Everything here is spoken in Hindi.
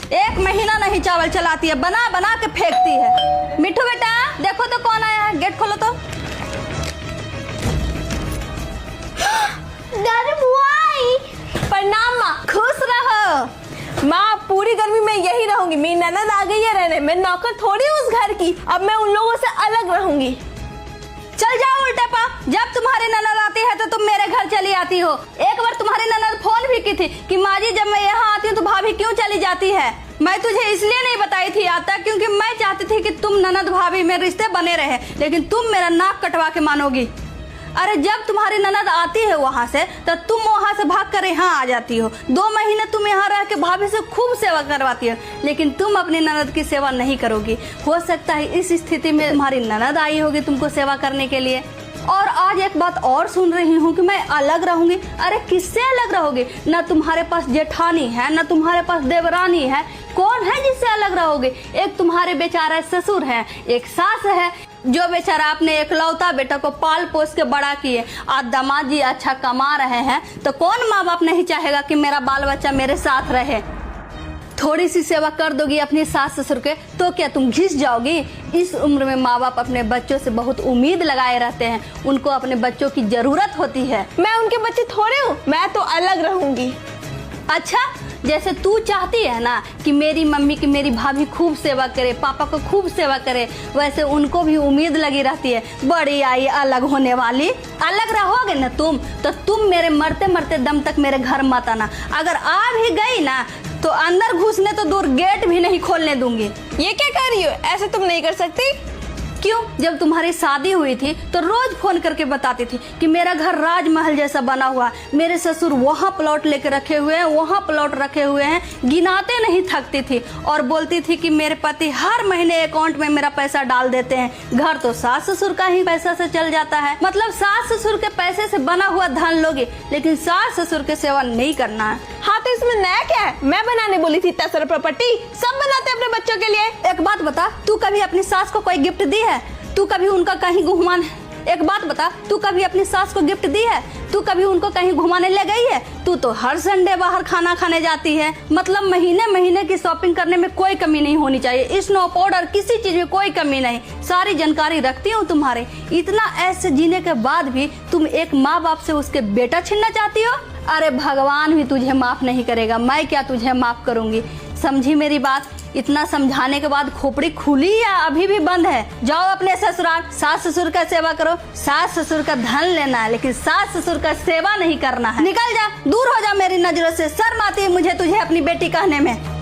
1 महीना नहीं चावल चलाती है, बना बना के फेंकती है। मिठू बेटा देखो तो कौन आया है, गेट खोलो तो। दादी बुआ आई। प्रणाम माँ, खुश रहो। माँ पूरी गर्मी में यही रहूंगी, मेरी ननद आ गई है रहने, मैं नौकर थोड़ी उस घर की, अब मैं उन लोगों से अलग रहूंगी। चल जाओ उल्टे पा, जब तुम्हारी ननद आती है तो तुम मेरे घर चली आती हो। एक बार तुम्हारी ननद फोन भी की थी कि माँ जी जब मैं यहाँ आती हूँ तो भाभी क्यों चली जाती है। मैं तुझे इसलिए नहीं बताई थी आज तक क्योंकि मैं चाहती थी कि तुम ननद भाभी में रिश्ते बने रहे, लेकिन तुम मेरा नाक कटवा के मानोगी। अरे जब तुम्हारी ननद आती है वहाँ से तो तुम वहाँ से भाग कर यहाँ आ जाती हो। 2 महीने तुम यहाँ रह के भाभी से खूब सेवा करवाती हो, लेकिन तुम अपनी ननद की सेवा नहीं करोगी। हो सकता है इस स्थिति में तुम्हारी ननद आई होगी तुमको सेवा करने के लिए। और आज एक बात और सुन रही हूँ कि मैं अलग रहूंगी। अरे किससे अलग रहोगे? ना तुम्हारे पास जेठानी है, ना तुम्हारे पास देवरानी है, कौन है जिससे अलग रहोगे? एक तुम्हारे बेचारा ससुर है, एक सास है, जो बेचारा अपने एकलौता बेटा को पाल पोस के बड़ा किए। आज दामाद जी अच्छा कमा रहे हैं तो कौन माँ बाप नहीं चाहेगा कि मेरा बाल बच्चा मेरे साथ रहे। थोड़ी सी सेवा कर दोगी अपनी सास ससुर के तो क्या तुम घिस जाओगी? इस उम्र में माँ बाप अपने बच्चों से बहुत उम्मीद लगाए रहते हैं, उनको अपने बच्चों की जरूरत होती है। मैं उनके बच्चे थोड़े हूँ, मैं तो अलग रहूंगी। अच्छा, जैसे तू चाहती है ना कि मेरी मम्मी की मेरी भाभी खूब सेवा करे, पापा को खूब सेवा करे, वैसे उनको भी उम्मीद लगी रहती है बड़ी आई अलग होने वाली। अलग रहोगे ना तुम तो तुम मेरे मरते मरते दम तक मेरे घर मत आना। अगर आ भी गई ना तो अंदर घुसने तो दूर गेट भी नहीं खोलने दूंगी। ये क्या कर रही हो? ऐसे तुम नहीं कर सकती। क्यों? जब तुम्हारी शादी हुई थी तो रोज फोन करके बताती थी कि मेरा घर राजमहल जैसा बना हुआ, मेरे ससुर वहाँ प्लॉट लेके रखे हुए हैं, वहाँ प्लॉट रखे हुए हैं, गिनाते नहीं थकती थी। और बोलती थी कि मेरे पति हर महीने अकाउंट में मेरा पैसा डाल देते हैं। घर तो सास ससुर का ही पैसा से चल जाता है। मतलब सास ससुर के पैसे से बना हुआ धन लोगे, लेकिन सास ससुर के सेवा नहीं करना है। हाँ तो इसमें नया क्या है? मैं बनाने बोली थी 10 प्रॉपर्टी, सब बनाते अपने बच्चों के लिए। एक बात बता, तू कभी अपनी सास को कोई गिफ्ट दी है? तू कभी उनका कहीं घुमान? एक बात बता, तू कभी अपनी सास को गिफ्ट दी है? तू कभी उनको कहीं घुमाने ले गई है? तू तो हर संडे बाहर खाना खाने जाती है। मतलब महीने महीने की शॉपिंग करने में कोई कमी नहीं होनी चाहिए, स्नो पाउडर किसी चीज में कोई कमी नहीं। सारी जानकारी रखती हूँ तुम्हारे। इतना ऐसे जीने के बाद भी तुम एक माँ बाप से उसके बेटा छीनना चाहती हो? अरे भगवान भी तुझे माफ नहीं करेगा, मैं क्या तुझे माफ करूंगी? समझी मेरी बात? इतना समझाने के बाद खोपड़ी खुली या अभी भी बंद है? जाओ अपने ससुराल, सास ससुर का सेवा करो। सास ससुर का धन लेना है लेकिन सास ससुर का सेवा नहीं करना है। निकल जा, दूर हो जा मेरी नजरों से। शर्म आती है मुझे तुझे अपनी बेटी कहने में।